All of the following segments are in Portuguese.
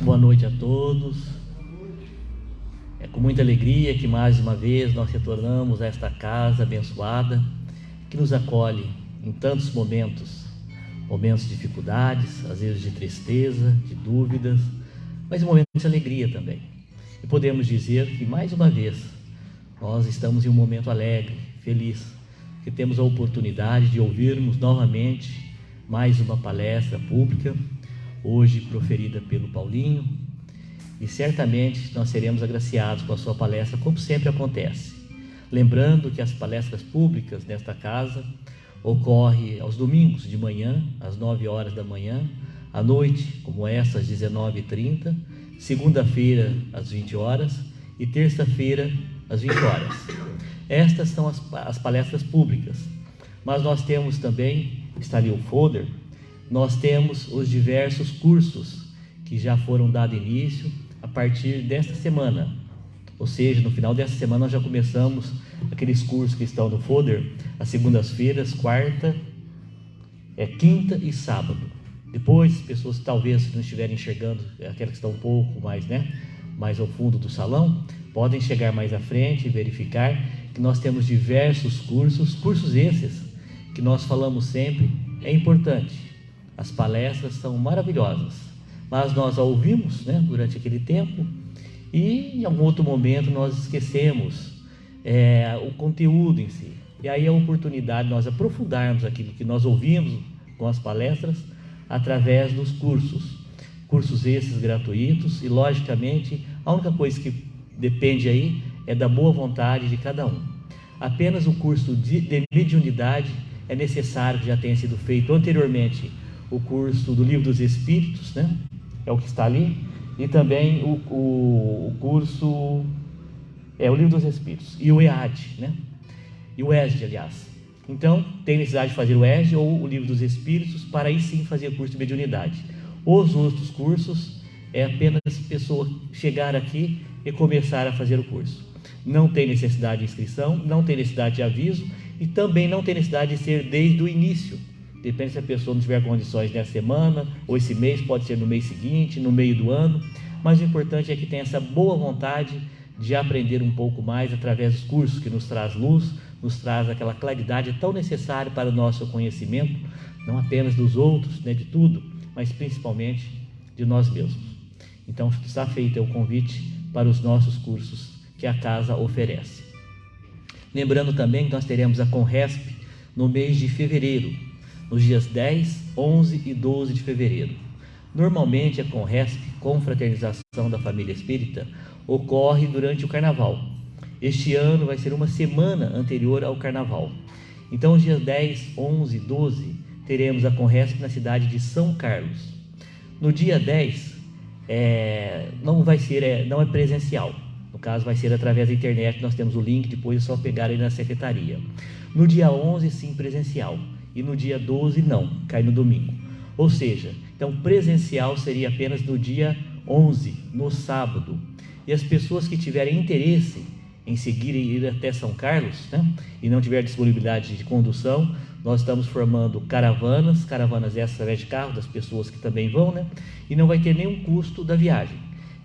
Boa noite a todos. É com muita alegria que mais uma vez nós retornamos a esta casa abençoada que nos acolhe em tantos momentos de dificuldades, às vezes de tristeza, de dúvidas, mas momentos de alegria também. E podemos dizer que mais uma vez nós estamos em um momento alegre, feliz, que temos a oportunidade de ouvirmos novamente mais uma palestra pública, hoje proferida pelo Paulinho, e certamente nós seremos agraciados com a sua palestra, como sempre acontece. Lembrando que as palestras públicas nesta casa ocorrem aos domingos de manhã, às 9 horas da manhã, à noite, como essa, às 19h30, segunda-feira, às 20 horas, e terça-feira, às 20 horas. Estas são as palestras públicas, mas nós temos também, está ali o folder, nós temos os diversos cursos que já foram dados início a partir desta semana. Ou seja, no final desta semana nós já começamos aqueles cursos que estão no folder, às segundas-feiras, quarta, quinta e sábado. Depois, pessoas que talvez não estiverem enxergando, aquelas que estão um pouco mais, mais ao fundo do salão, podem chegar mais à frente e verificar que nós temos diversos cursos esses que nós falamos sempre, é importante. As palestras são maravilhosas, mas nós a ouvimos durante aquele tempo e em algum outro momento nós esquecemos o conteúdo em si. E aí a oportunidade de nós aprofundarmos aquilo que nós ouvimos com as palestras através dos cursos esses gratuitos, e logicamente a única coisa que depende aí é da boa vontade de cada um. Apenas o curso de mediunidade é necessário que já tenha sido feito anteriormente o curso do Livro dos Espíritos, é o que está ali, e também o curso, o Livro dos Espíritos, e o EAD, e o ESD, aliás. Então, tem necessidade de fazer o ESD ou o Livro dos Espíritos, para aí sim fazer o curso de mediunidade. Os outros cursos, é apenas a pessoa chegar aqui e começar a fazer o curso. Não tem necessidade de inscrição, não tem necessidade de aviso, e também não tem necessidade de ser desde o início. Depende se a pessoa não tiver condições nessa semana, ou esse mês, pode ser no mês seguinte, no meio do ano, mas o importante é que tenha essa boa vontade de aprender um pouco mais através dos cursos, que nos traz luz, nos traz aquela claridade tão necessária para o nosso conhecimento, não apenas dos outros, de tudo, mas principalmente de nós mesmos. Então está feito o convite para os nossos cursos que a casa oferece. Lembrando também que nós teremos a Conresp no mês de fevereiro, nos dias 10, 11 e 12 de fevereiro. Normalmente a Conresp, Confraternização da Família Espírita, ocorre durante o Carnaval. Este ano vai ser uma semana anterior ao Carnaval. Então, os dias 10, 11 e 12, teremos a Conresp na cidade de São Carlos. No dia 10, não é presencial. No caso, vai ser através da internet, nós temos o link, depois é só pegar aí na secretaria. No dia 11, sim, presencial. E no dia 12 não, cai no domingo. Ou seja, então presencial seria apenas no dia 11, no sábado. E as pessoas que tiverem interesse em seguir e ir até São Carlos, e não tiver disponibilidade de condução, nós estamos formando caravanas essas através de carro, das pessoas que também vão, e não vai ter nenhum custo da viagem.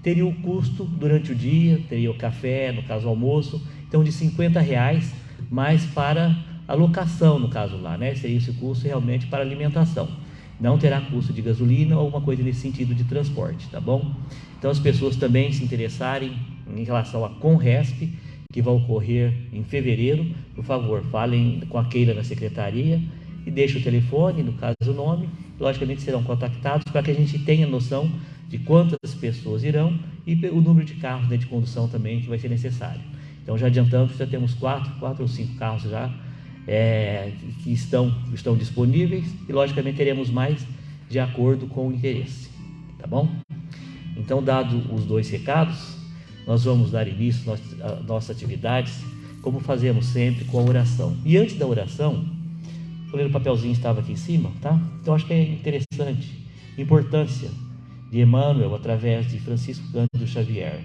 Teria o custo durante o dia, teria o café, no caso o almoço, então de R$50, mais para a locação, no caso lá, seria esse custo realmente para alimentação. Não terá custo de gasolina ou alguma coisa nesse sentido de transporte, tá bom? Então as pessoas também se interessarem em relação à Conresp, que vai ocorrer em fevereiro, por favor, falem com a Keila na secretaria e deixem o telefone, no caso o nome, logicamente serão contactados para que a gente tenha noção de quantas pessoas irão e o número de carros de condução também que vai ser necessário. Então já adiantamos, já temos 4 ou 5 carros já que estão disponíveis, e logicamente teremos mais de acordo com o interesse, tá bom? Então, dado os dois recados, nós vamos dar início às nossas atividades, como fazemos sempre, com a oração. E antes da oração, o papelzinho estava aqui em cima, tá? Então acho que é interessante, importância de Emmanuel através de Francisco Cândido Xavier.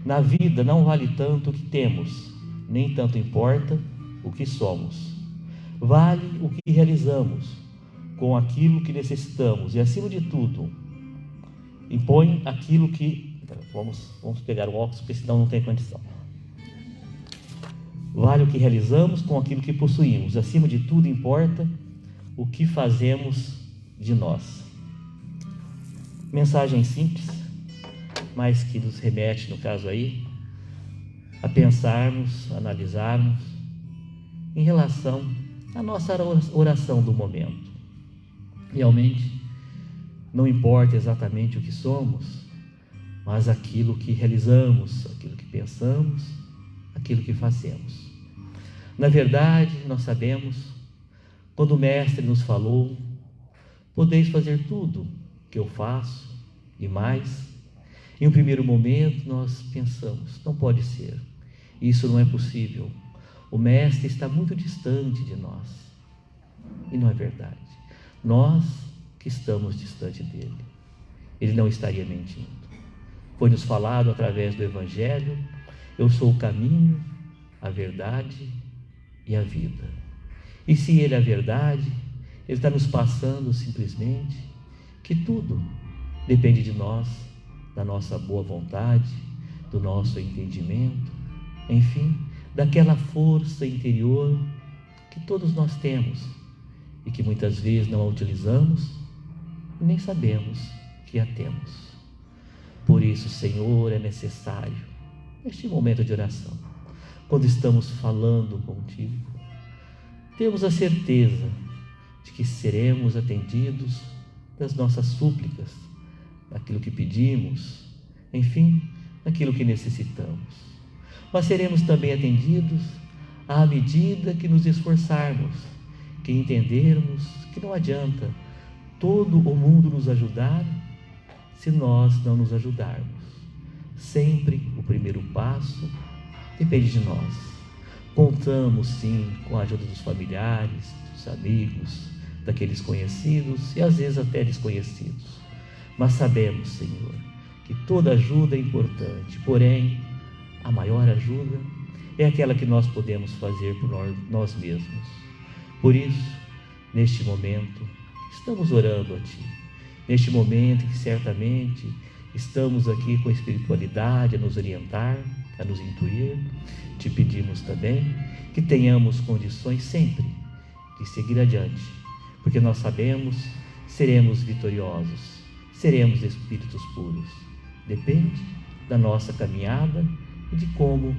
Na vida não vale tanto o que temos, nem tanto importa o que somos. Vale o que realizamos com aquilo que necessitamos e, acima de tudo, impõe aquilo que... Vamos pegar o óculos, porque senão não tem condição. Vale o que realizamos com aquilo que possuímos. Acima de tudo, importa o que fazemos de nós. Mensagem simples, mas que nos remete, no caso aí, a pensarmos, analisarmos em relação à nossa oração do momento. Realmente, não importa exatamente o que somos, mas aquilo que realizamos, aquilo que pensamos, aquilo que fazemos. Na verdade, nós sabemos, quando o Mestre nos falou, podeis fazer tudo que eu faço e mais. Em um primeiro momento nós pensamos, não pode ser, isso não é possível, o Mestre está muito distante de nós. E não é verdade, nós que estamos distante dele. Ele não estaria mentindo. Foi nos falado através do Evangelho: eu sou o caminho, a verdade e a vida. E se ele é a verdade, ele está nos passando simplesmente que tudo depende de nós, da nossa boa vontade, do nosso entendimento, enfim, daquela força interior que todos nós temos e que muitas vezes não a utilizamos e nem sabemos que a temos. Por isso, Senhor, é necessário, neste momento de oração, quando estamos falando contigo, temos a certeza de que seremos atendidos das nossas súplicas, daquilo que pedimos, enfim, daquilo que necessitamos. Mas seremos também atendidos à medida que nos esforçarmos, que entendermos que não adianta todo o mundo nos ajudar se nós não nos ajudarmos. Sempre o primeiro passo depende de nós. Contamos sim com a ajuda dos familiares, dos amigos, daqueles conhecidos e às vezes até desconhecidos. Mas sabemos, Senhor, que toda ajuda é importante, porém, a maior ajuda é aquela que nós podemos fazer por nós mesmos. Por isso, neste momento, estamos orando a Ti. Neste momento em que certamente estamos aqui com a espiritualidade a nos orientar, a nos intuir, Te pedimos também que tenhamos condições sempre de seguir adiante, porque nós sabemos que seremos vitoriosos, seremos espíritos puros. Depende da nossa caminhada e de como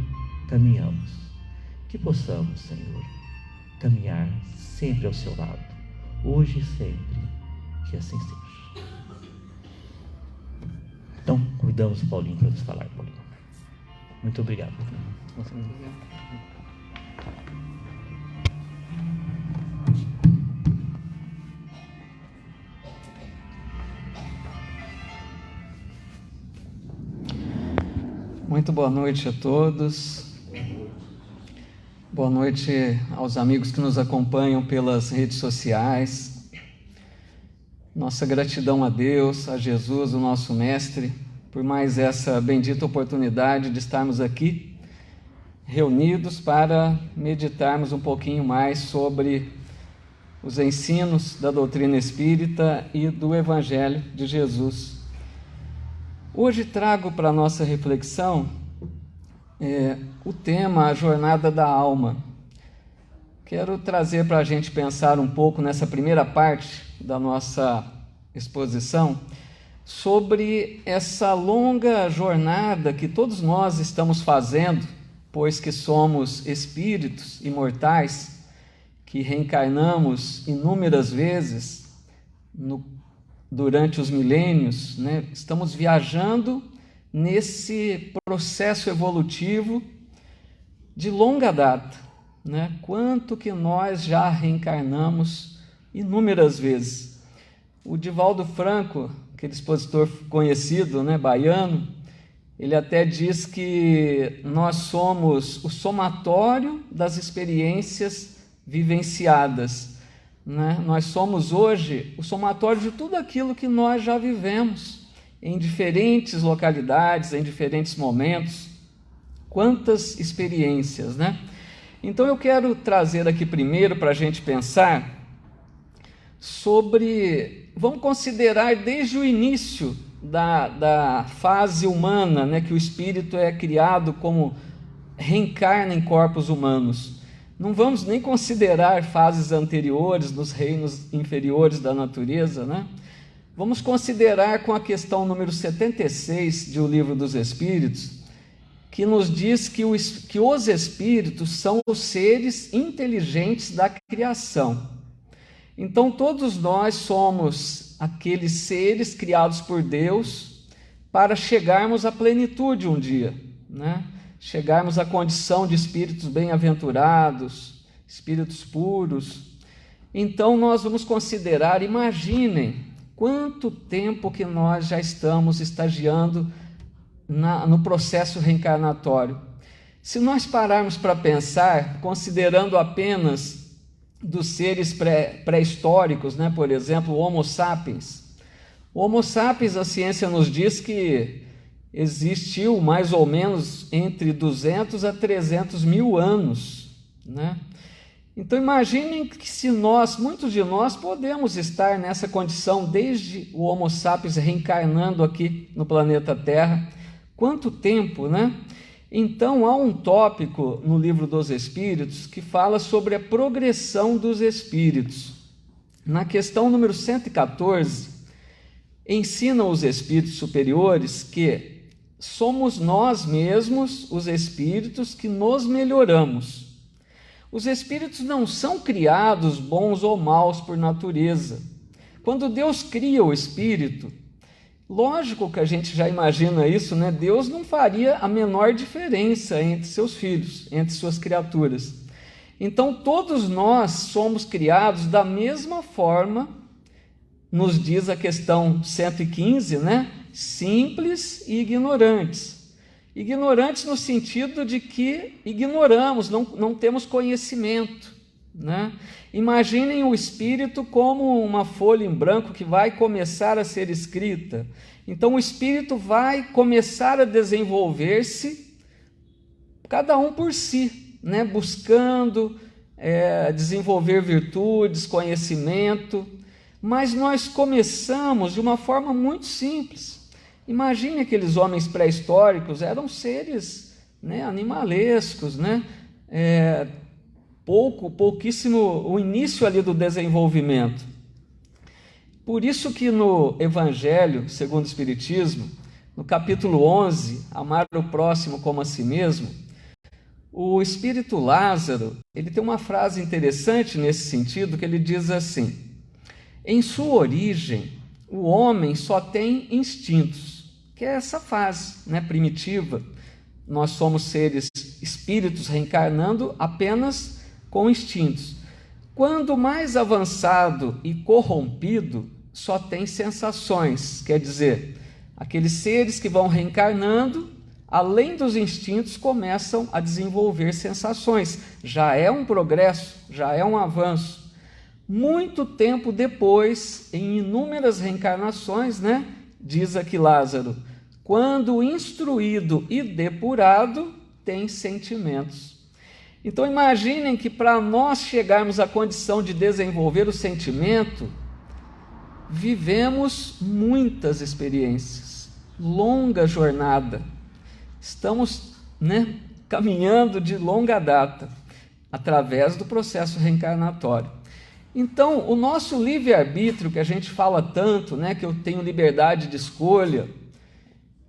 caminhamos. Que possamos, Senhor, caminhar sempre ao Seu lado, hoje e sempre, que assim seja. Então, convidamos o Paulinho para nos falar, Paulinho. Muito obrigado. Muito boa noite a todos. Boa noite aos amigos que nos acompanham pelas redes sociais. Nossa gratidão a Deus, a Jesus, o nosso Mestre, por mais essa bendita oportunidade de estarmos aqui, reunidos para meditarmos um pouquinho mais sobre os ensinos da doutrina espírita e do Evangelho de Jesus. Hoje trago para a nossa reflexão o tema A Jornada da Alma. Quero trazer para a gente pensar um pouco nessa primeira parte da nossa exposição sobre essa longa jornada que todos nós estamos fazendo, pois que somos espíritos imortais, que reencarnamos inúmeras vezes durante os milênios, né? Estamos viajando nesse processo evolutivo de longa data, né? Quanto que nós já reencarnamos inúmeras vezes. O Divaldo Franco, aquele expositor conhecido, né, baiano, ele até diz que nós somos o somatório das experiências vivenciadas, né? Nós somos hoje o somatório de tudo aquilo que nós já vivemos em diferentes localidades, em diferentes momentos. Quantas experiências, né? Então eu quero trazer aqui primeiro para a gente pensar sobre, vamos considerar desde o início da fase humana, né, que o espírito é criado como reencarna em corpos humanos. Não vamos nem considerar fases anteriores nos reinos inferiores da natureza, né? Vamos considerar com a questão número 76 de O Livro dos Espíritos, que nos diz que os espíritos são os seres inteligentes da criação. Então todos nós somos aqueles seres criados por Deus para chegarmos à plenitude um dia, né? Chegarmos à condição de espíritos bem-aventurados, espíritos puros. Então nós vamos considerar, imaginem quanto tempo que nós já estamos estagiando no processo reencarnatório. Se nós pararmos para pensar, considerando apenas dos seres pré-históricos, né? Por exemplo, o Homo sapiens. O Homo sapiens, a ciência nos diz que existiu mais ou menos entre 200 a 300 mil anos, né? Então imaginem que se muitos de nós podemos estar nessa condição desde o Homo sapiens reencarnando aqui no planeta Terra. Quanto tempo, né? Então há um tópico no Livro dos Espíritos que fala sobre a progressão dos espíritos. Na questão número 114, ensina os espíritos superiores que somos nós mesmos, os espíritos, que nos melhoramos. Os espíritos não são criados bons ou maus por natureza. Quando Deus cria o espírito, lógico que a gente já imagina isso, né? Deus não faria a menor diferença entre seus filhos, entre suas criaturas. Então todos nós somos criados da mesma forma, nos diz a questão 115, né? Simples e ignorantes. Ignorantes no sentido de que ignoramos, não temos conhecimento, né? Imaginem o espírito como uma folha em branco que vai começar a ser escrita. Então o espírito vai começar a desenvolver-se, cada um por si, né? Buscando desenvolver virtudes, conhecimento, mas nós começamos de uma forma muito simples. Imagine aqueles homens pré-históricos, eram seres, né, animalescos, né? Pouquíssimo o início ali do desenvolvimento. Por isso que no Evangelho segundo o Espiritismo, no capítulo 11, Amar o Próximo como a Si Mesmo, o Espírito Lázaro, ele tem uma frase interessante nesse sentido, que ele diz assim: em sua origem, o homem só tem instintos, que é essa fase, né, primitiva. Nós somos seres, espíritos reencarnando apenas com instintos. Quando mais avançado e corrompido, só tem sensações, quer dizer, aqueles seres que vão reencarnando, além dos instintos, começam a desenvolver sensações. Já é um progresso, já é um avanço. Muito tempo depois, em inúmeras reencarnações, né, diz aqui Lázaro, quando instruído e depurado, tem sentimentos. Então imaginem que para nós chegarmos à condição de desenvolver o sentimento, vivemos muitas experiências, longa jornada. Estamos, né, caminhando de longa data, através do processo reencarnatório. Então, o nosso livre-arbítrio, que a gente fala tanto, né, que eu tenho liberdade de escolha,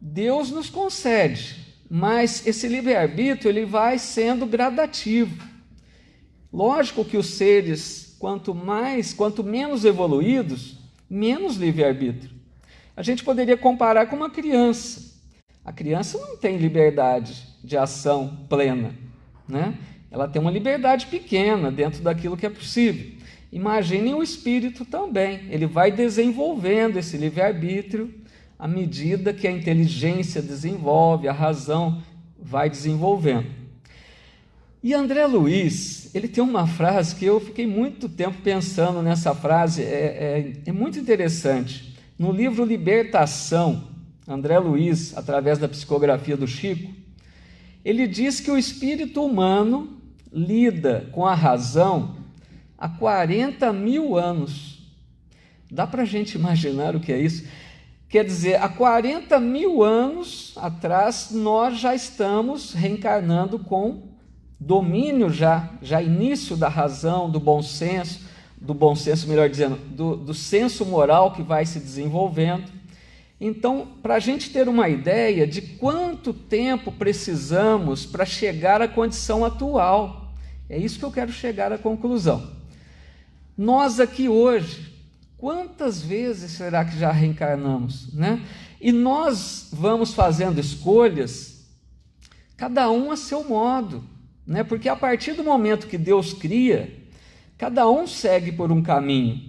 Deus nos concede, mas esse livre-arbítrio ele vai sendo gradativo. Lógico que os seres, quanto menos evoluídos, menos livre-arbítrio. A gente poderia comparar com uma criança. A criança não tem liberdade de ação plena, né? Ela tem uma liberdade pequena dentro daquilo que é possível. Imaginem o espírito também, ele vai desenvolvendo esse livre-arbítrio à medida que a inteligência desenvolve, a razão vai desenvolvendo. E André Luiz, ele tem uma frase que eu fiquei muito tempo pensando nessa frase, é muito interessante. No livro Libertação, André Luiz, através da psicografia do Chico, ele diz que o espírito humano lida com a razão há 40 mil anos. Dá para a gente imaginar o que é isso? Quer dizer, há 40 mil anos atrás, nós já estamos reencarnando com domínio já início da razão, do bom senso, melhor dizendo, do senso moral que vai se desenvolvendo. Então, para a gente ter uma ideia de quanto tempo precisamos para chegar à condição atual, é isso que eu quero chegar à conclusão. Nós aqui hoje, quantas vezes será que já reencarnamos, né? E nós vamos fazendo escolhas, cada um a seu modo, né? Porque a partir do momento que Deus cria, cada um segue por um caminho.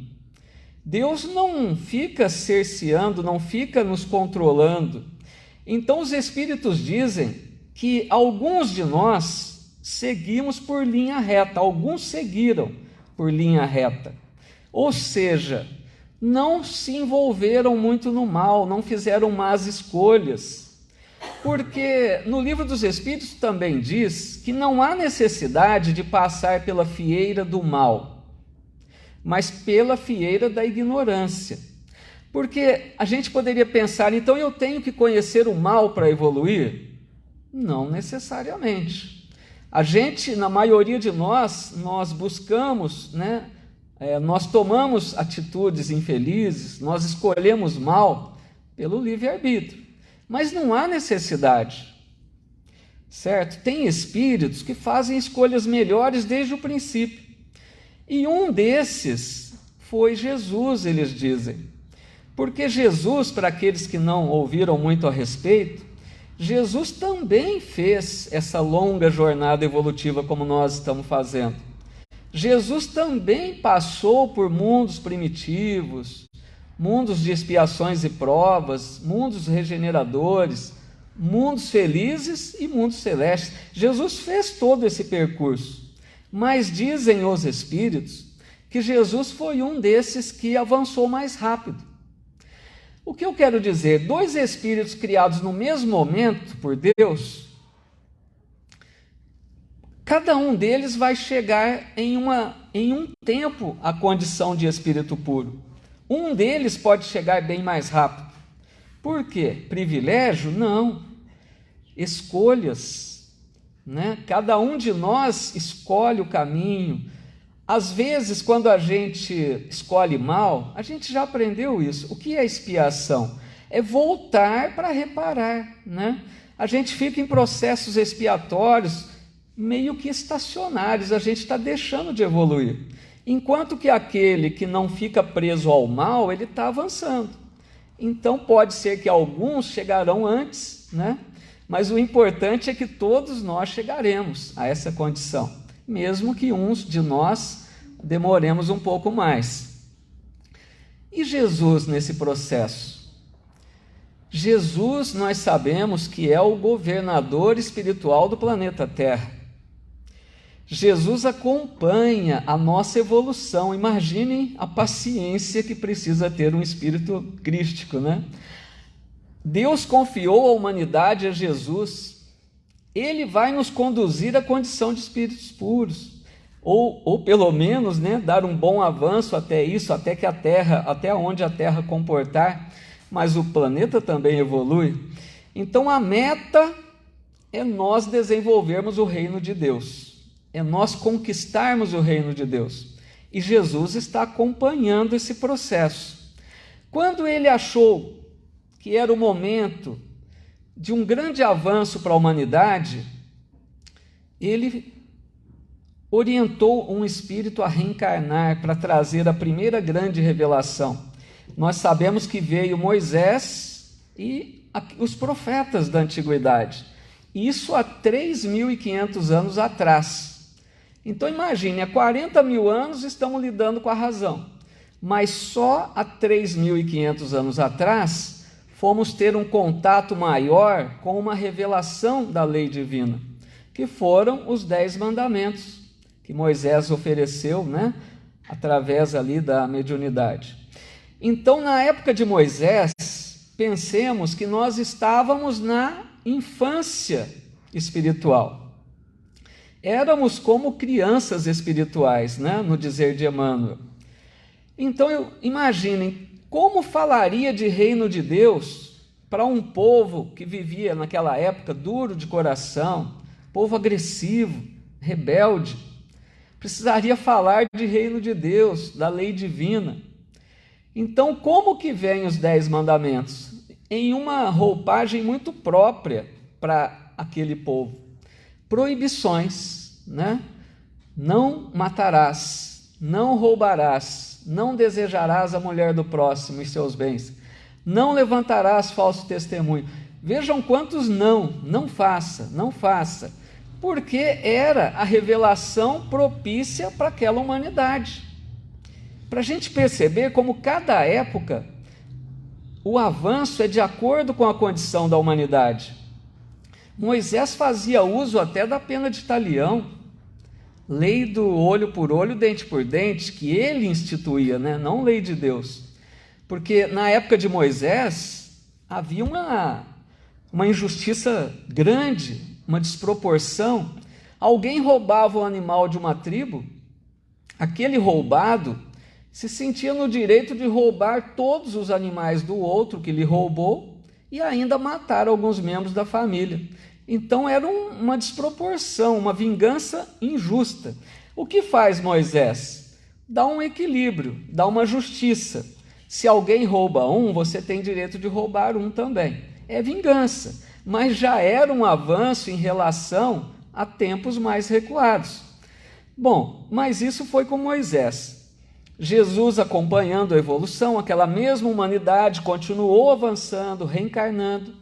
Deus não fica cerceando, não fica nos controlando. Então os Espíritos dizem que alguns de nós seguimos por linha reta, alguns seguiram por linha reta. Ou seja, não se envolveram muito no mal, não fizeram más escolhas. Porque no Livro dos Espíritos também diz que não há necessidade de passar pela fieira do mal, mas pela fieira da ignorância. Porque a gente poderia pensar, então eu tenho que conhecer o mal para evoluir? Não necessariamente. A gente, na maioria de nós buscamos, né? Nós tomamos atitudes infelizes, nós escolhemos mal pelo livre-arbítrio, mas não há necessidade, certo? Tem espíritos que fazem escolhas melhores desde o princípio, e um desses foi Jesus, eles dizem, porque Jesus, para aqueles que não ouviram muito a respeito, Jesus também fez essa longa jornada evolutiva como nós estamos fazendo. Jesus também passou por mundos primitivos, mundos de expiações e provas, mundos regeneradores, mundos felizes e mundos celestes. Jesus fez todo esse percurso, mas dizem os Espíritos que Jesus foi um desses que avançou mais rápido. O que eu quero dizer? Dois espíritos criados no mesmo momento por Deus, cada um deles vai chegar em um tempo à condição de espírito puro. Um deles pode chegar bem mais rápido. Por quê? Privilégio? Não. Escolhas, né? Cada um de nós escolhe o caminho. Às vezes, quando a gente escolhe mal, a gente já aprendeu isso. O que é expiação? É voltar para reparar, né? A gente fica em processos expiatórios meio que estacionários, a gente está deixando de evoluir. Enquanto que aquele que não fica preso ao mal, ele está avançando. Então pode ser que alguns chegarão antes, né? Mas o importante é que todos nós chegaremos a essa condição, mesmo que uns de nós demoremos um pouco mais. E Jesus nesse processo? Jesus, nós sabemos que é o governador espiritual do planeta Terra. Jesus acompanha a nossa evolução. Imaginem a paciência que precisa ter um espírito crístico, né? Deus confiou a humanidade a Jesus. Ele vai nos conduzir à condição de espíritos puros, ou pelo menos, né, dar um bom avanço até isso, até onde a Terra comportar. Mas o planeta também evolui. Então a meta é nós desenvolvermos o reino de Deus. É nós conquistarmos o reino de Deus. E Jesus está acompanhando esse processo. Quando ele achou que era o momento de um grande avanço para a humanidade, ele orientou um espírito a reencarnar para trazer a primeira grande revelação. Nós sabemos que veio Moisés e os profetas da antiguidade. Isso há 3.500 anos atrás. Então imagine, há 40 mil anos estamos lidando com a razão, mas só há 3.500 anos atrás fomos ter um contato maior com uma revelação da lei divina, que foram os 10 mandamentos que Moisés ofereceu, né, através ali da mediunidade. Então, na época de Moisés, pensemos que nós estávamos na infância espiritual. Éramos como crianças espirituais, né? No dizer de Emmanuel. Então, imaginem, como falaria de reino de Deus para um povo que vivia naquela época duro de coração, povo agressivo, rebelde. Precisaria falar de reino de Deus, da lei divina. Então, como que vêm os 10 mandamentos? Em uma roupagem muito própria para aquele povo. Proibições, né? Não matarás, não roubarás, não desejarás a mulher do próximo e seus bens, não levantarás falso testemunho. Vejam quantos não faça, porque era a revelação propícia para aquela humanidade. Para a gente perceber como cada época o avanço é de acordo com a condição da humanidade. Moisés fazia uso até da pena de talião, lei do olho por olho, dente por dente, que ele instituía, né? Não lei de Deus. Porque na época de Moisés havia uma injustiça grande, uma desproporção. Alguém roubava o animal de uma tribo, aquele roubado se sentia no direito de roubar todos os animais do outro que lhe roubou e ainda matar alguns membros da família. Então era uma desproporção, uma vingança injusta. O que faz Moisés? Dá um equilíbrio, dá uma justiça. Se alguém rouba um, você tem direito de roubar um também. É vingança, mas já era um avanço em relação a tempos mais recuados. Bom, mas isso foi com Moisés. Jesus, acompanhando a evolução, aquela mesma humanidade continuou avançando, reencarnando.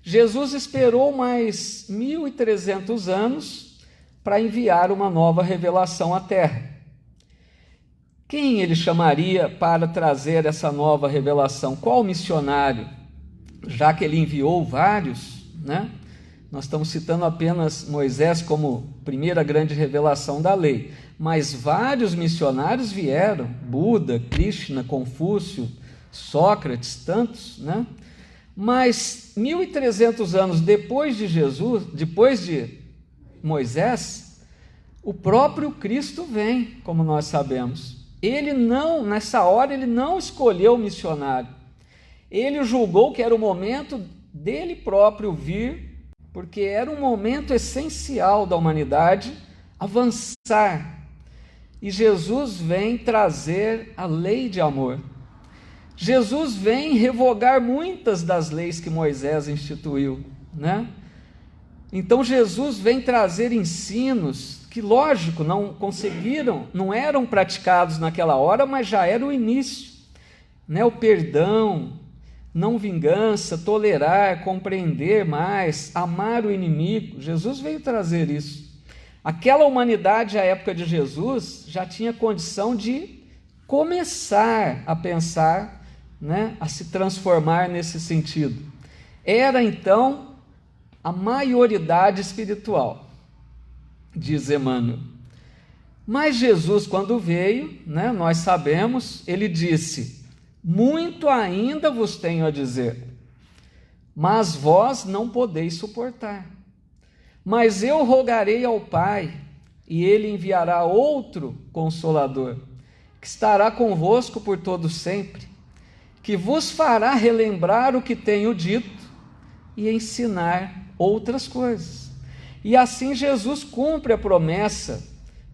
Jesus esperou mais 1.300 anos para enviar uma nova revelação à Terra. Quem ele chamaria para trazer essa nova revelação? Qual missionário? Já que ele enviou vários, né? Nós estamos citando apenas Moisés como primeira grande revelação da lei, mas vários missionários vieram, Buda, Krishna, Confúcio, Sócrates, tantos, né? Mas 1.300 anos depois de Jesus, depois de Moisés, o próprio Cristo vem, como nós sabemos. Ele não, nessa hora, ele não escolheu o missionário. Ele julgou que era o momento dele próprio vir, porque era um momento essencial da humanidade avançar. E Jesus vem trazer a lei de amor. Jesus vem revogar muitas das leis que Moisés instituiu, né? Então Jesus vem trazer ensinos que, lógico, não eram praticados naquela hora, mas já era o início, né? O perdão, não vingança, tolerar, compreender mais, amar o inimigo. Jesus veio trazer isso. Aquela humanidade, à época de Jesus, já tinha condição de começar a pensar, né, a se transformar nesse sentido. Era, então, a maioridade espiritual, diz Emmanuel. Mas Jesus, quando veio, né, nós sabemos, ele disse: muito ainda vos tenho a dizer, mas vós não podeis suportar. Mas eu rogarei ao Pai, e ele enviará outro Consolador, que estará convosco por todo sempre, que vos fará relembrar o que tenho dito e ensinar outras coisas. E assim Jesus cumpre a promessa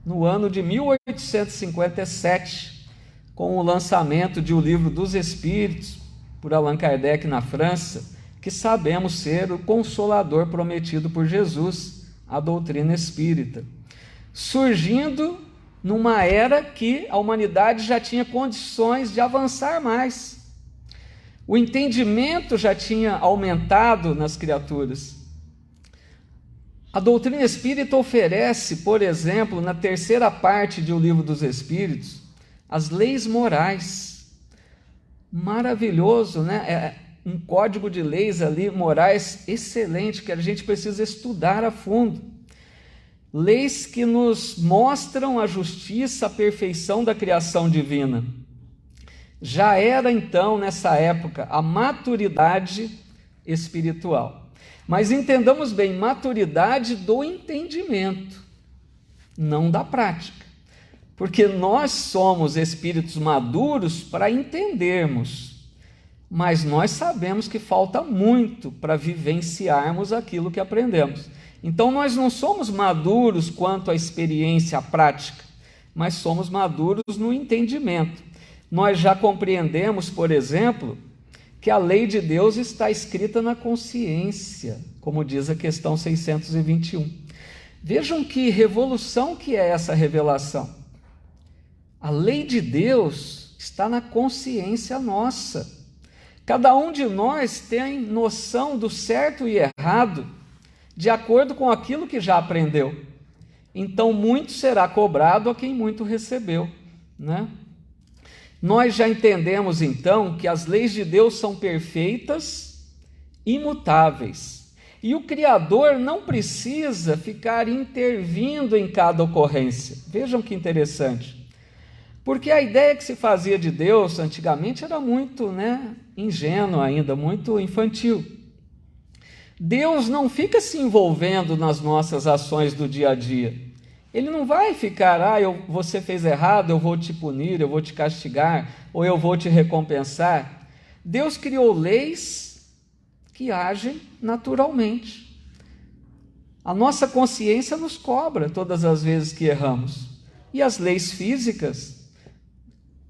no ano de 1857, com o lançamento de O Livro dos Espíritos, por Allan Kardec na França, que sabemos ser o Consolador prometido por Jesus, a doutrina espírita, surgindo numa era que a humanidade já tinha condições de avançar mais. O entendimento já tinha aumentado nas criaturas. A doutrina espírita oferece, por exemplo, na terceira parte de O Livro dos Espíritos, as leis morais. Maravilhoso, né? É um código de leis ali, morais, excelente, que a gente precisa estudar a fundo. Leis que nos mostram a justiça, a perfeição da criação divina. Já era então, nessa época, a maturidade espiritual. Mas entendamos bem, maturidade do entendimento, não da prática. Porque nós somos espíritos maduros para entendermos, mas nós sabemos que falta muito para vivenciarmos aquilo que aprendemos. Então nós não somos maduros quanto à experiência prática, mas somos maduros no entendimento. Nós já compreendemos, por exemplo, que a lei de Deus está escrita na consciência, como diz a questão 621. Vejam que revolução que é essa revelação. A lei de Deus está na consciência nossa. Cada um de nós tem noção do certo e errado, de acordo com aquilo que já aprendeu. Então, muito será cobrado a quem muito recebeu, né? Nós já entendemos, então, que as leis de Deus são perfeitas, imutáveis. E o Criador não precisa ficar intervindo em cada ocorrência. Vejam que interessante. Porque a ideia que se fazia de Deus antigamente era muito, ingênua ainda, muito infantil. Deus não fica se envolvendo nas nossas ações do dia a dia. Ele não vai ficar, você fez errado, eu vou te punir, eu vou te castigar, ou eu vou te recompensar. Deus criou leis que agem naturalmente. A nossa consciência nos cobra todas as vezes que erramos. E as leis físicas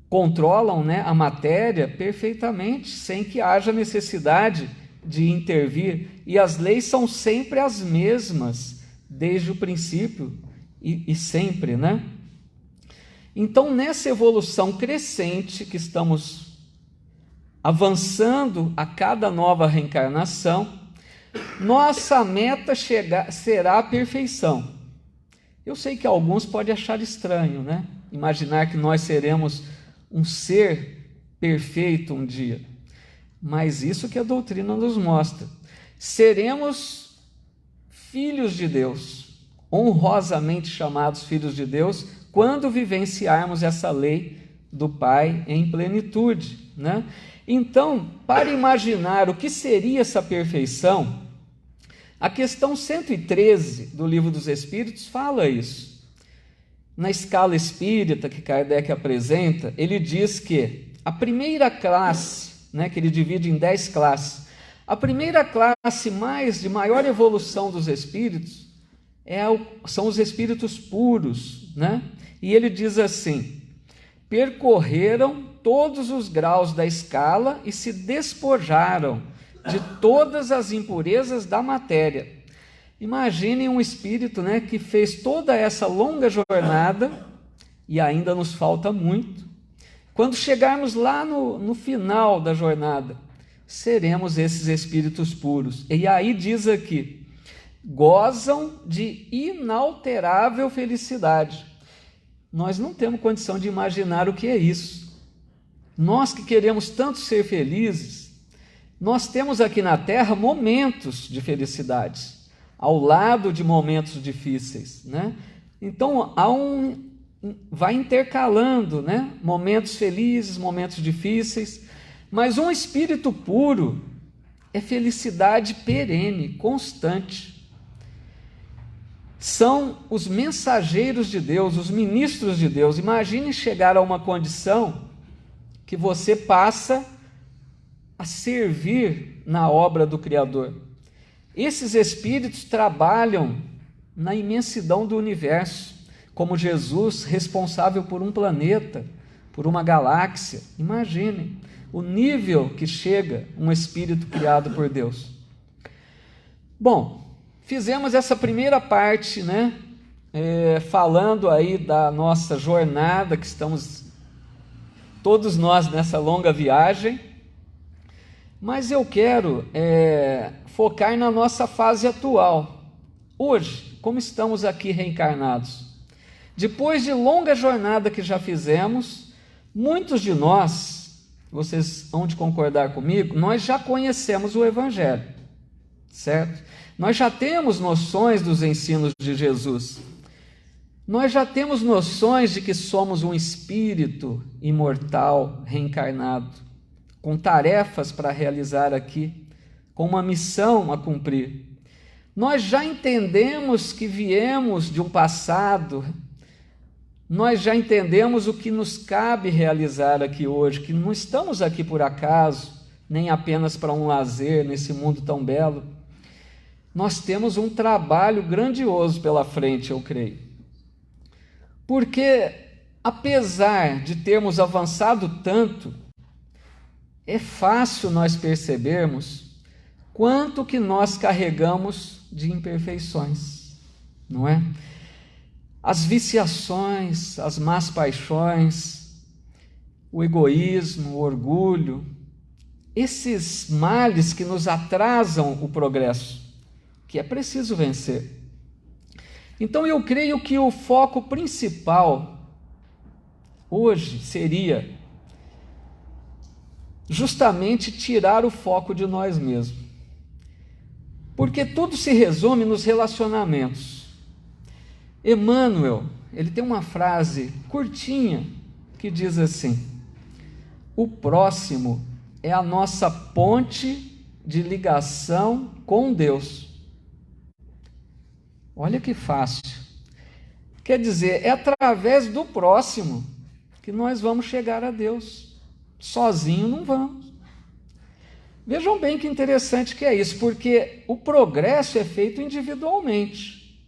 controlam, a matéria perfeitamente, sem que haja necessidade de intervir. E as leis são sempre as mesmas, desde o princípio e sempre, Então, nessa evolução crescente que estamos avançando a cada nova reencarnação, nossa meta será a perfeição. Eu sei que alguns podem achar estranho, imaginar que nós seremos um ser perfeito um dia. Mas isso que a doutrina nos mostra. Seremos filhos de Deus, honrosamente chamados filhos de Deus, quando vivenciarmos essa lei do Pai em plenitude, Então, para imaginar o que seria essa perfeição, a questão 113 do Livro dos Espíritos fala isso. Na escala espírita que Kardec apresenta, ele diz que a primeira classe, que ele divide em 10 classes, a primeira classe de maior evolução dos espíritos são os espíritos puros, E ele diz assim: percorreram todos os graus da escala e se despojaram de todas as impurezas da matéria. Imaginem um espírito, que fez toda essa longa jornada, e ainda nos falta muito. Quando chegarmos lá no final da jornada, seremos esses espíritos puros. E aí diz aqui, gozam de inalterável felicidade. Nós não temos condição de imaginar o que é isso. Nós que queremos tanto ser felizes, nós temos aqui na Terra momentos de felicidade, ao lado de momentos difíceis, Então, vai intercalando, momentos felizes, momentos difíceis, mas um espírito puro é felicidade perene, constante. São os mensageiros de Deus, os ministros de Deus. Imagine chegar a uma condição que você passa a servir na obra do Criador. Esses espíritos trabalham na imensidão do universo, como Jesus, responsável por um planeta, por uma galáxia. Imaginem o nível que chega um espírito criado por Deus. Bom, fizemos essa primeira parte, falando aí da nossa jornada, que estamos todos nós nessa longa viagem, mas eu quero focar na nossa fase atual. Hoje, como estamos aqui reencarnados? Depois de longa jornada que já fizemos, muitos de nós, vocês hão de concordar comigo, nós já conhecemos o Evangelho, certo? Nós já temos noções dos ensinos de Jesus. Nós já temos noções de que somos um espírito imortal, reencarnado, com tarefas para realizar aqui, com uma missão a cumprir. Nós já entendemos que viemos de um passado, nós já entendemos o que nos cabe realizar aqui hoje, que não estamos aqui por acaso, nem apenas para um lazer nesse mundo tão belo. Nós temos um trabalho grandioso pela frente, eu creio. Porque, apesar de termos avançado tanto, é fácil nós percebermos quanto que nós carregamos de imperfeições, não é? As viciações, as más paixões, o egoísmo, o orgulho, esses males que nos atrasam o progresso, que é preciso vencer. Então eu creio que o foco principal hoje seria justamente tirar o foco de nós mesmos. Porque tudo se resume nos relacionamentos. Emmanuel, ele tem uma frase curtinha que diz assim: o próximo é a nossa ponte de ligação com Deus. Olha que fácil. Quer dizer, é através do próximo que nós vamos chegar a Deus. Sozinho não vamos. Vejam bem que interessante que é isso, porque o progresso é feito individualmente.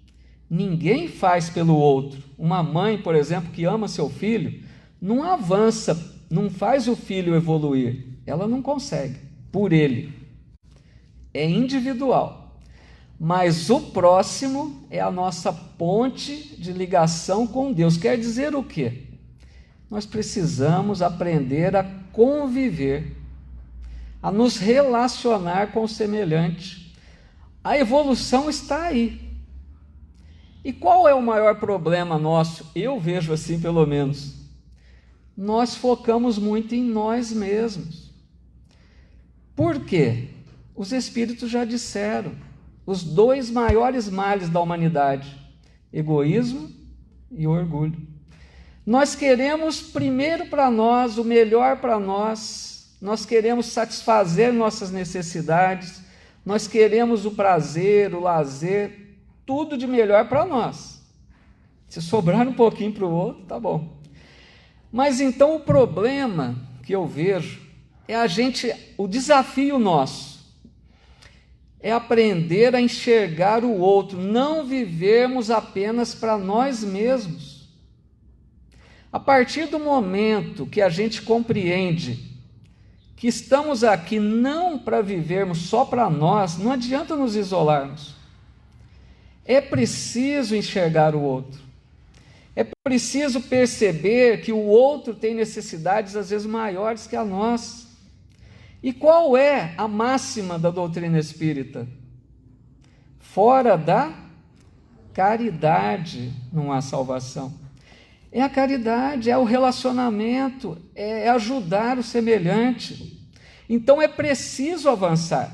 Ninguém faz pelo outro. Uma mãe, por exemplo, que ama seu filho, não avança, não faz o filho evoluir. Ela não consegue, por ele. É individual. Mas o próximo é a nossa ponte de ligação com Deus. Quer dizer o quê? Nós precisamos aprender a conviver, a nos relacionar com o semelhante. A evolução está aí. E qual é o maior problema nosso? Eu vejo assim, pelo menos. Nós focamos muito em nós mesmos. Por quê? Os espíritos já disseram. Os dois maiores males da humanidade: egoísmo e orgulho. Nós queremos primeiro para nós, o melhor para nós, nós queremos satisfazer nossas necessidades, nós queremos o prazer, o lazer, tudo de melhor para nós. Se sobrar um pouquinho para o outro, tá bom. Mas então o problema que eu vejo é o desafio nosso é aprender a enxergar o outro, não vivermos apenas para nós mesmos. A partir do momento que a gente compreende que estamos aqui não para vivermos só para nós, não adianta nos isolarmos. É preciso enxergar o outro. É preciso perceber que o outro tem necessidades às vezes maiores que a nossa. E qual é a máxima da doutrina espírita? Fora da caridade não há salvação. É a caridade, é o relacionamento, é ajudar o semelhante. Então é preciso avançar.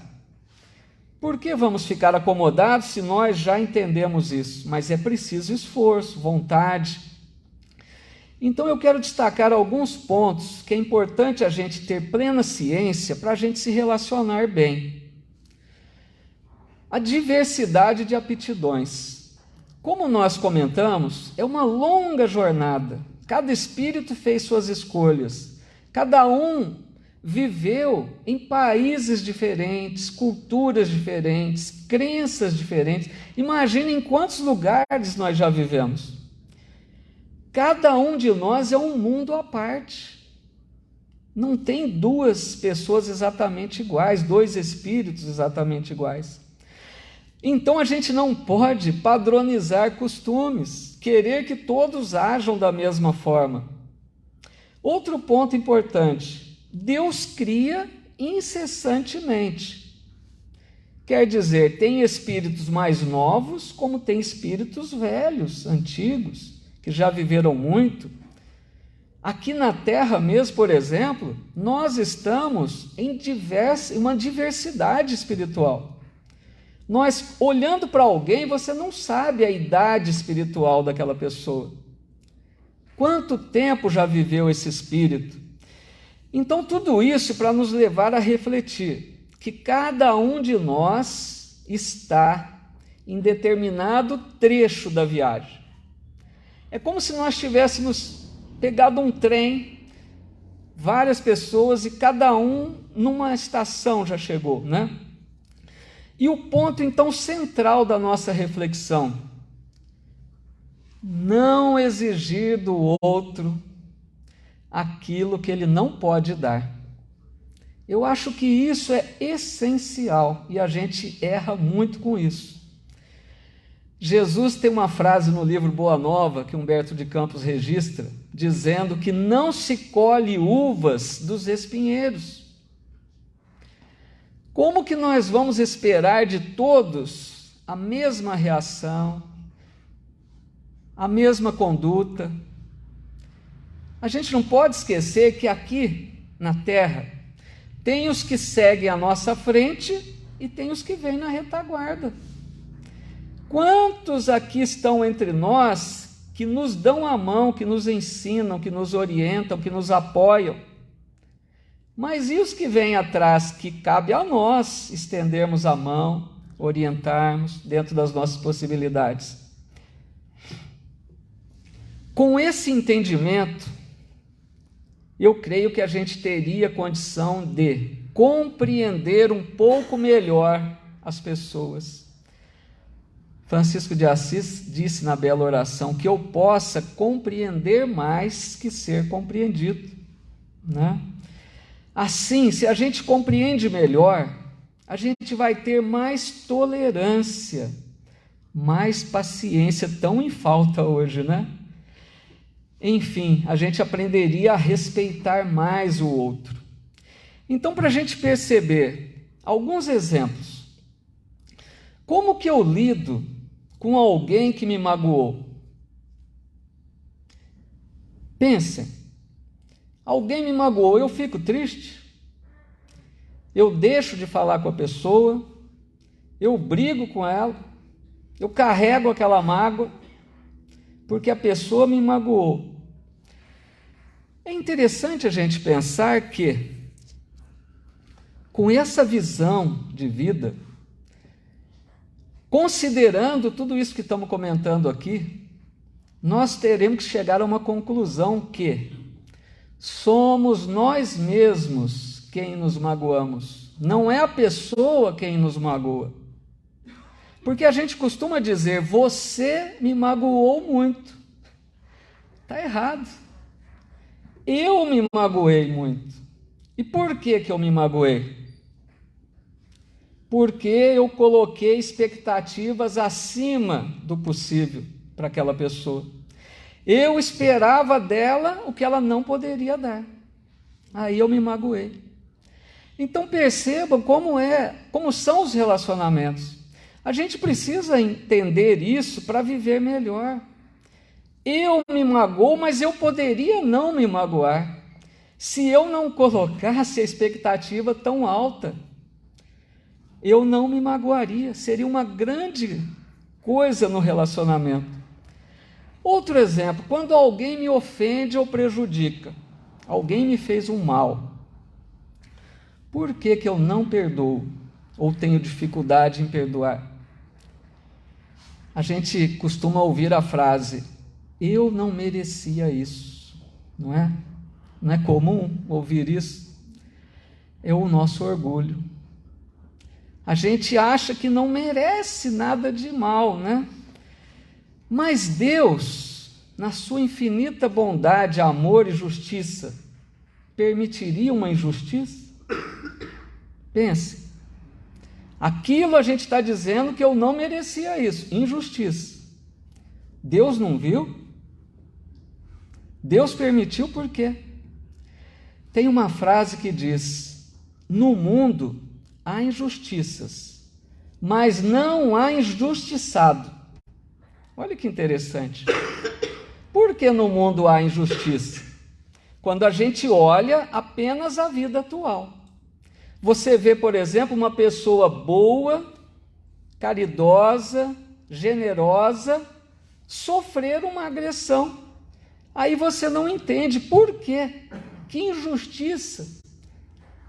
Por que vamos ficar acomodados se nós já entendemos isso? Mas é preciso esforço, vontade. Então eu quero destacar alguns pontos que é importante a gente ter plena ciência para a gente se relacionar bem. A diversidade de aptidões. Como nós comentamos, é uma longa jornada. Cada espírito fez suas escolhas. Cada um viveu em países diferentes, culturas diferentes, crenças diferentes. Imaginem em quantos lugares nós já vivemos. Cada um de nós é um mundo à parte. Não tem duas pessoas exatamente iguais, dois espíritos exatamente iguais. Então a gente não pode padronizar costumes, querer que todos ajam da mesma forma. Outro ponto importante: Deus cria incessantemente. Quer dizer, tem espíritos mais novos, como tem espíritos velhos, antigos, que já viveram muito. Aqui na Terra mesmo, por exemplo, nós estamos em uma diversidade espiritual. Nós, olhando para alguém, você não sabe a idade espiritual daquela pessoa. Quanto tempo já viveu esse espírito? Então, tudo isso para nos levar a refletir que cada um de nós está em determinado trecho da viagem. É como se nós tivéssemos pegado um trem, várias pessoas, e cada um numa estação já chegou, né? E o ponto, então, central da nossa reflexão: não exigir do outro aquilo que ele não pode dar. Eu acho que isso é essencial e a gente erra muito com isso. Jesus tem uma frase no livro Boa Nova, que Humberto de Campos registra, dizendo que não se colhe uvas dos espinheiros. Como que nós vamos esperar de todos a mesma reação, a mesma conduta? A gente não pode esquecer que aqui na Terra tem os que seguem à nossa frente e tem os que vêm na retaguarda. Quantos aqui estão entre nós que nos dão a mão, que nos ensinam, que nos orientam, que nos apoiam? Mas e os que vêm atrás, que cabe a nós estendermos a mão, orientarmos dentro das nossas possibilidades? Com esse entendimento, eu creio que a gente teria condição de compreender um pouco melhor as pessoas. Francisco de Assis disse na bela oração que eu possa compreender mais que ser compreendido, né? Assim, se a gente compreende melhor, a gente vai ter mais tolerância, mais paciência, tão em falta hoje, né? Enfim, a gente aprenderia a respeitar mais o outro. Então, para a gente perceber alguns exemplos, como que eu lido com alguém que me magoou? Pensem, alguém me magoou, eu fico triste? Eu deixo de falar com a pessoa? Eu brigo com ela? Eu carrego aquela mágoa porque a pessoa me magoou? É interessante a gente pensar que, com essa visão de vida, considerando tudo isso que estamos comentando aqui, nós teremos que chegar a uma conclusão que somos nós mesmos quem nos magoamos, não é a pessoa quem nos magoa. Porque a gente costuma dizer, você me magoou muito. Está errado. Eu me magoei muito. E por que eu me magoei? Porque eu coloquei expectativas acima do possível para aquela pessoa. Eu esperava dela o que ela não poderia dar. Aí eu me magoei. Então percebam como são os relacionamentos. A gente precisa entender isso para viver melhor. Eu me magoo, mas eu poderia não me magoar se eu não colocasse a expectativa tão alta. Eu não me magoaria, seria uma grande coisa no relacionamento. Outro exemplo, quando alguém me ofende ou prejudica, alguém me fez um mal, por que eu não perdoo ou tenho dificuldade em perdoar? A gente costuma ouvir a frase, eu não merecia isso, não é? Não é comum ouvir isso? É o nosso orgulho. A gente acha que não merece nada de mal, né? Mas Deus, na sua infinita bondade, amor e justiça, permitiria uma injustiça? Pense. Aquilo a gente está dizendo que eu não merecia isso, injustiça. Deus não viu? Deus permitiu por quê? Tem uma frase que diz, no mundo há injustiças, mas não há injustiçado. Olha que interessante. Por que no mundo há injustiça? Quando a gente olha apenas a vida atual. Você vê, por exemplo, uma pessoa boa, caridosa, generosa, sofrer uma agressão. Aí você não entende por quê. Que injustiça.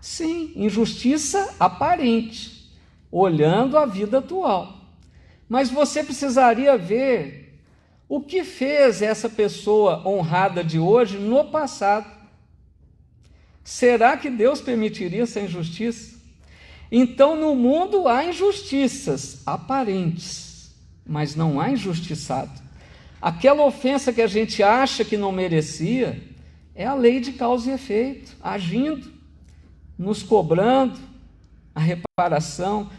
Sim, injustiça aparente, olhando a vida atual. Mas você precisaria ver o que fez essa pessoa honrada de hoje no passado. Será que Deus permitiria essa injustiça? Então, no mundo há injustiças aparentes, mas não há injustiçado. Aquela ofensa que a gente acha que não merecia, é a lei de causa e efeito, agindo, nos cobrando a reparação,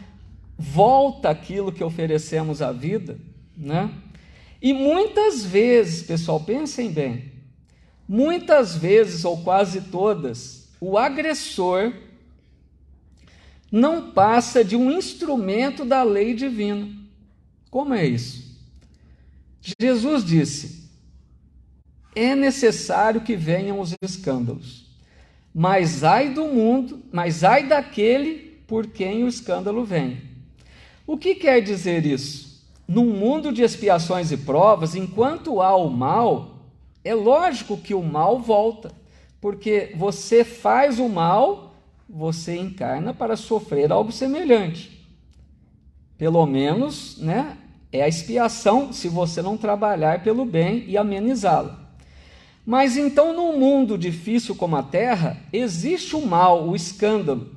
volta aquilo que oferecemos à vida, né? E muitas vezes, pessoal, pensem bem, muitas vezes ou quase todas, o agressor não passa de um instrumento da lei divina. Como é isso? Jesus disse: é necessário que venham os escândalos, mas ai do mundo, mas ai daquele por quem o escândalo vem. O que quer dizer isso? Num mundo de expiações e provas, enquanto há o mal, é lógico que o mal volta, porque você faz o mal, você encarna para sofrer algo semelhante. Pelo menos, né? É a expiação se você não trabalhar pelo bem e amenizá-la. Mas então, num mundo difícil como a Terra, existe o mal, o escândalo.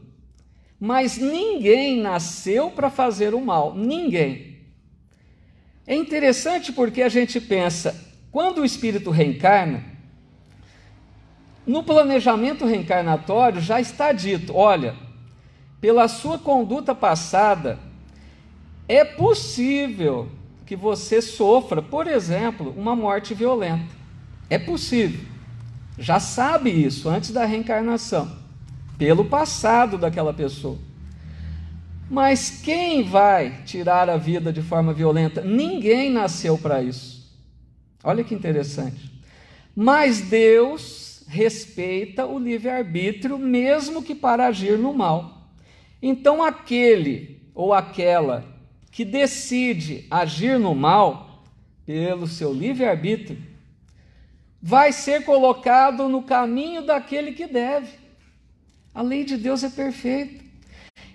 Mas ninguém nasceu para fazer o mal, ninguém. É interessante porque a gente pensa, quando o espírito reencarna, no planejamento reencarnatório já está dito, olha, pela sua conduta passada, é possível que você sofra, por exemplo, uma morte violenta. É possível. Já sabe isso antes da reencarnação, pelo passado daquela pessoa. Mas quem vai tirar a vida de forma violenta? Ninguém nasceu para isso. Olha que interessante. Mas Deus respeita o livre-arbítrio, mesmo que para agir no mal. Então, aquele ou aquela que decide agir no mal, pelo seu livre-arbítrio, vai ser colocado no caminho daquele que deve. A lei de Deus é perfeita.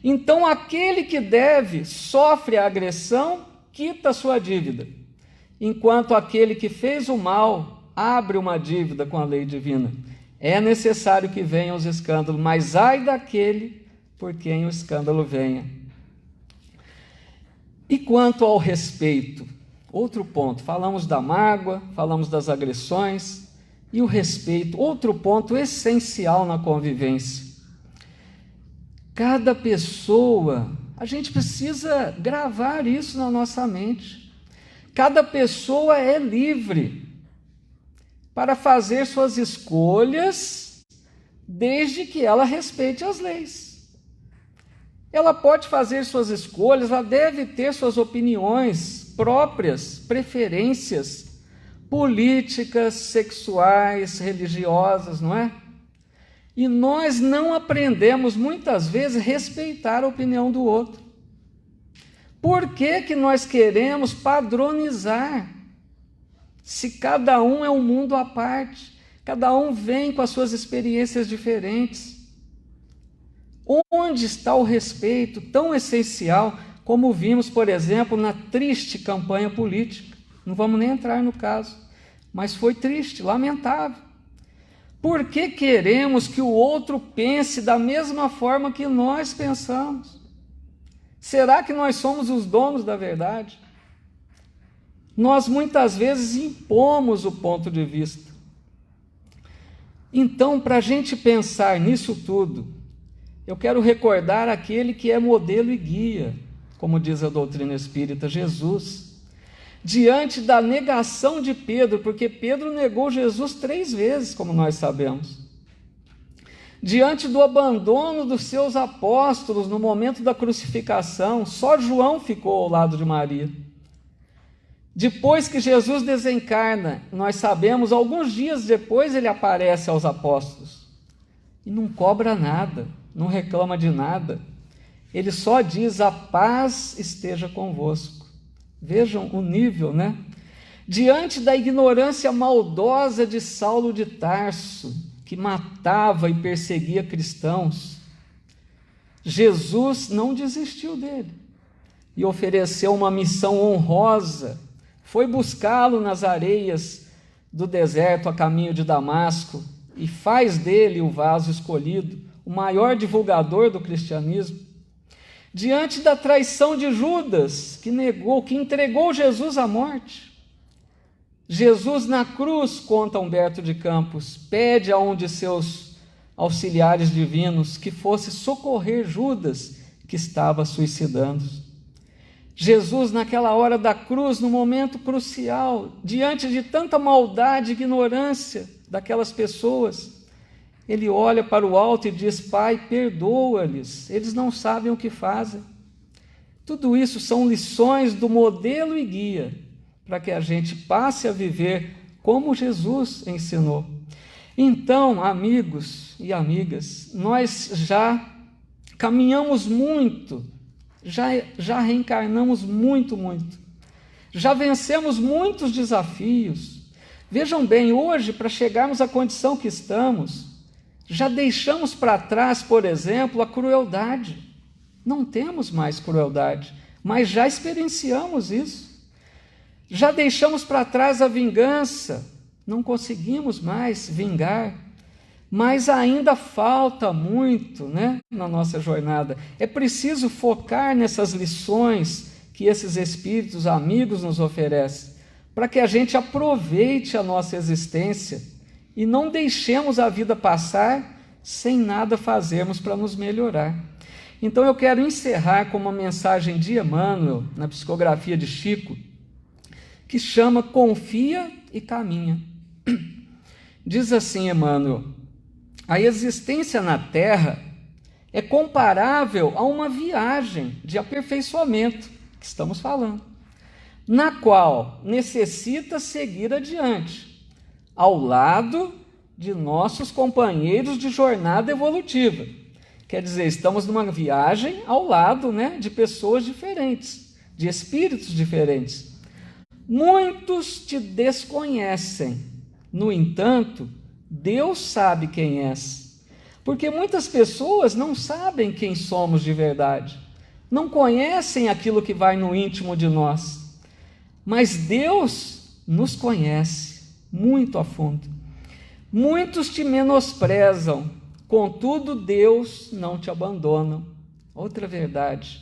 Então, aquele que deve sofre a agressão, quita a sua dívida, enquanto aquele que fez o mal abre uma dívida com a lei divina. É necessário que venham os escândalos, mas ai daquele por quem o escândalo venha. E quanto ao respeito, outro ponto, falamos da mágoa, falamos das agressões, e o respeito, outro ponto essencial na convivência. Cada pessoa, a gente precisa gravar isso na nossa mente. Cada pessoa é livre para fazer suas escolhas, desde que ela respeite as leis. Ela pode fazer suas escolhas, ela deve ter suas opiniões próprias, preferências políticas, sexuais, religiosas, não é? E nós não aprendemos muitas vezes a respeitar a opinião do outro. Por que que nós queremos padronizar? Se cada um é um mundo à parte, cada um vem com as suas experiências diferentes. Onde está o respeito tão essencial, como vimos, por exemplo, na triste campanha política? Não vamos nem entrar no caso, mas foi triste, lamentável. Por que queremos que o outro pense da mesma forma que nós pensamos? Será que nós somos os donos da verdade? Nós muitas vezes impomos o ponto de vista. Então, para a gente pensar nisso tudo, eu quero recordar aquele que é modelo e guia, como diz a doutrina espírita, Jesus. Diante da negação de Pedro, porque Pedro negou Jesus 3 vezes, como nós sabemos. Diante do abandono dos seus apóstolos no momento da crucificação, só João ficou ao lado de Maria. Depois que Jesus desencarna, nós sabemos, alguns dias depois ele aparece aos apóstolos. E não cobra nada, não reclama de nada. Ele só diz: a paz esteja convosco. Vejam o nível, né? Diante da ignorância maldosa de Saulo de Tarso, que matava e perseguia cristãos, Jesus não desistiu dele. e ofereceu uma missão honrosa. Foi buscá-lo nas areias do deserto a caminho de Damasco e faz dele o vaso escolhido, o maior divulgador do cristianismo. Diante da traição de Judas, que entregou Jesus à morte, Jesus na cruz, conta Humberto de Campos, pede a um de seus auxiliares divinos que fosse socorrer Judas, que estava suicidando. Jesus, naquela hora da cruz, no momento crucial, diante de tanta maldade e ignorância daquelas pessoas, ele olha para o alto e diz: Pai, perdoa-lhes, eles não sabem o que fazem. Tudo isso são lições do modelo e guia para que a gente passe a viver como Jesus ensinou. Então, amigos e amigas, nós já caminhamos muito, já reencarnamos muito, já vencemos muitos desafios. Vejam bem, hoje, para chegarmos à condição que estamos, já deixamos para trás, por exemplo, a crueldade. Não temos mais crueldade, mas já experienciamos isso. Já deixamos para trás a vingança, não conseguimos mais vingar, mas ainda falta muito, na nossa jornada. É preciso focar nessas lições que esses espíritos amigos nos oferecem, para que a gente aproveite a nossa existência e não deixemos a vida passar sem nada fazermos para nos melhorar. Então eu quero encerrar com uma mensagem de Emmanuel, na psicografia de Chico, que chama Confia e Caminha. Diz assim Emmanuel: a existência na Terra é comparável a uma viagem de aperfeiçoamento, que estamos falando, na qual necessita seguir adiante, ao lado de nossos companheiros de jornada evolutiva. Quer dizer, estamos numa viagem ao lado, de pessoas diferentes, de espíritos diferentes. Muitos te desconhecem, no entanto, Deus sabe quem és, porque muitas pessoas não sabem quem somos de verdade, não conhecem aquilo que vai no íntimo de nós, mas Deus nos conhece muito a fundo. Muitos te menosprezam, contudo Deus não te abandona. Outra verdade.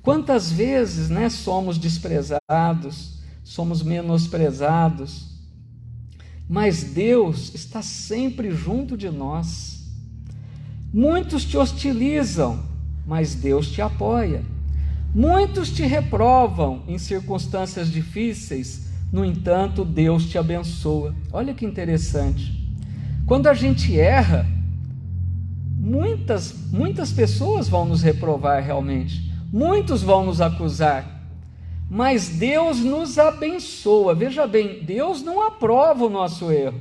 Quantas vezes, somos desprezados, somos menosprezados, mas Deus está sempre junto de nós. Muitos te hostilizam, mas Deus te apoia. Muitos te reprovam em circunstâncias difíceis, no entanto, Deus te abençoa. Olha que interessante. Quando a gente erra, muitas pessoas vão nos reprovar realmente, muitos vão nos acusar, mas Deus nos abençoa. Veja bem, Deus não aprova o nosso erro,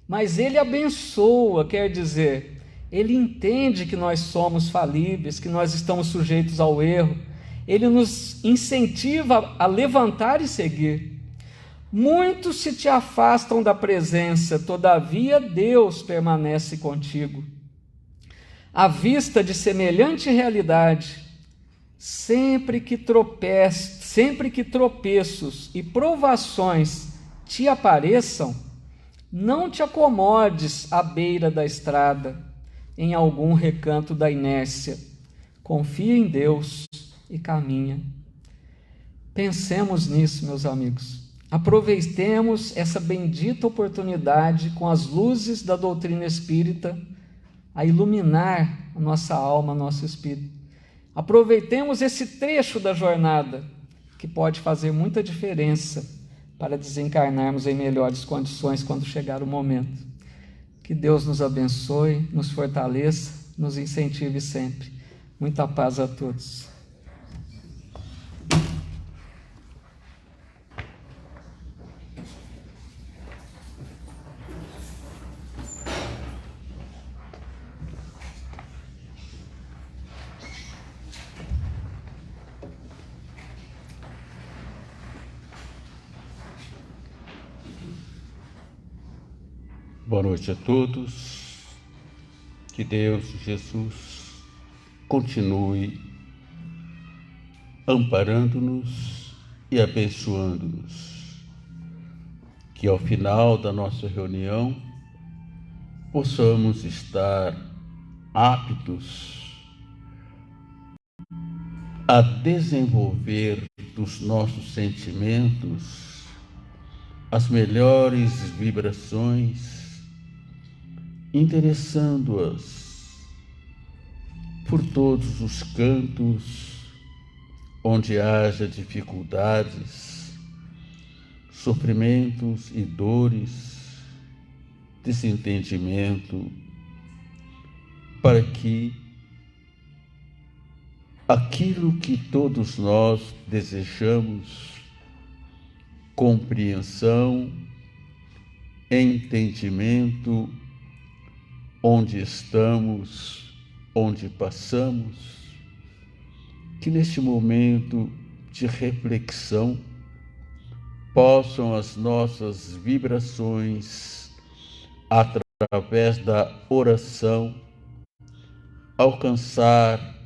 mas Ele abençoa, quer dizer, Ele entende que nós somos falíveis, que nós estamos sujeitos ao erro, Ele nos incentiva a levantar e seguir. Muitos se te afastam da presença, todavia Deus permanece contigo. À vista de semelhante realidade, sempre que tropeços e provações te apareçam, não te acomodes à beira da estrada, em algum recanto da inércia. Confia em Deus e caminha. Pensemos nisso, meus amigos. Aproveitemos essa bendita oportunidade com as luzes da doutrina espírita a iluminar a nossa alma, nosso espírito. Aproveitemos esse trecho da jornada que pode fazer muita diferença para desencarnarmos em melhores condições quando chegar o momento. Que Deus nos abençoe, nos fortaleça, nos incentive sempre. Muita paz a todos. Boa noite a todos, que Deus, Jesus, continue amparando-nos e abençoando-nos. Que ao final da nossa reunião possamos estar aptos a desenvolver dos nossos sentimentos as melhores vibrações, interessando-as por todos os cantos onde haja dificuldades, sofrimentos e dores, desentendimento, para que aquilo que todos nós desejamos, compreensão, entendimento, onde estamos, onde passamos, que neste momento de reflexão possam as nossas vibrações, através da oração, alcançar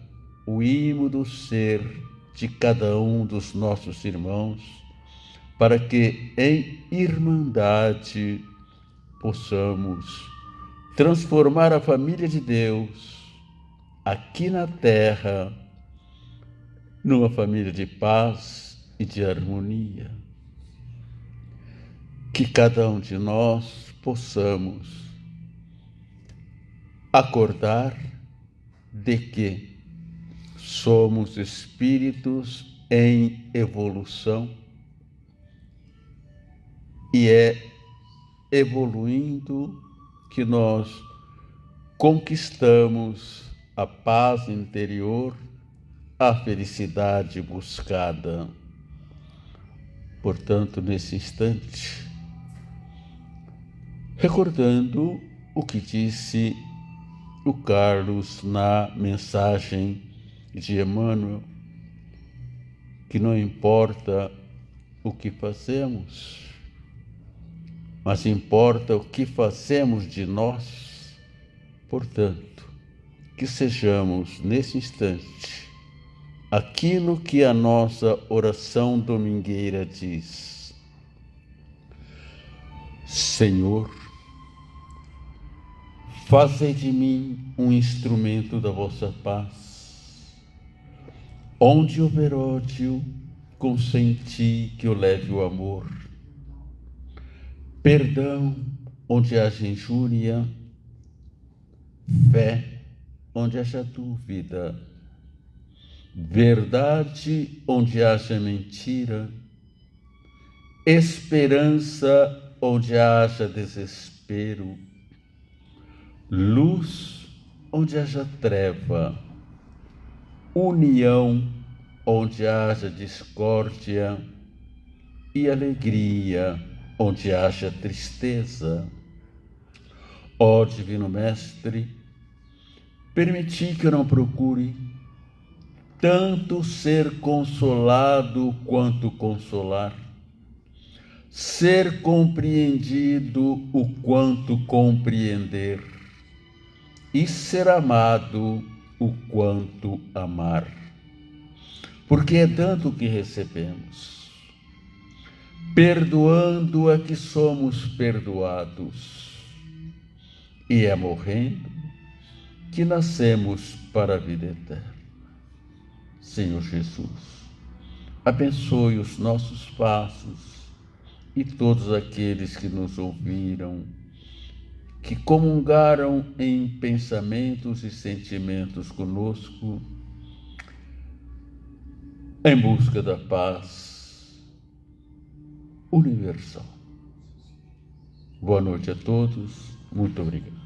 o ímã do ser de cada um dos nossos irmãos, para que em irmandade possamos transformar a família de Deus aqui na terra numa família de paz e de harmonia. Que cada um de nós possamos acordar de que somos espíritos em evolução e é evoluindo que nós conquistamos a paz interior, a felicidade buscada. Portanto, nesse instante, recordando o que disse o Carlos na mensagem de Emmanuel, que não importa o que fazemos, mas importa o que fazemos de nós. Portanto, que sejamos nesse instante aquilo que a nossa oração domingueira diz: Senhor, fazei de mim um instrumento da vossa paz. Onde houver ódio, consenti que eu leve o amor. Perdão onde haja injúria, fé onde haja dúvida, verdade onde haja mentira, esperança onde haja desespero, luz onde haja treva, união onde haja discórdia e alegria onde haja tristeza. Ó Divino Mestre, permiti que eu não procure tanto ser consolado quanto consolar, ser compreendido o quanto compreender e ser amado o quanto amar. Porque é dando que recebemos, perdoando é que somos perdoados, e é morrendo que nascemos para a vida eterna. Senhor Jesus, abençoe os nossos passos e todos aqueles que nos ouviram, que comungaram em pensamentos e sentimentos conosco, em busca da paz universal. Boa noite a todos, muito obrigado.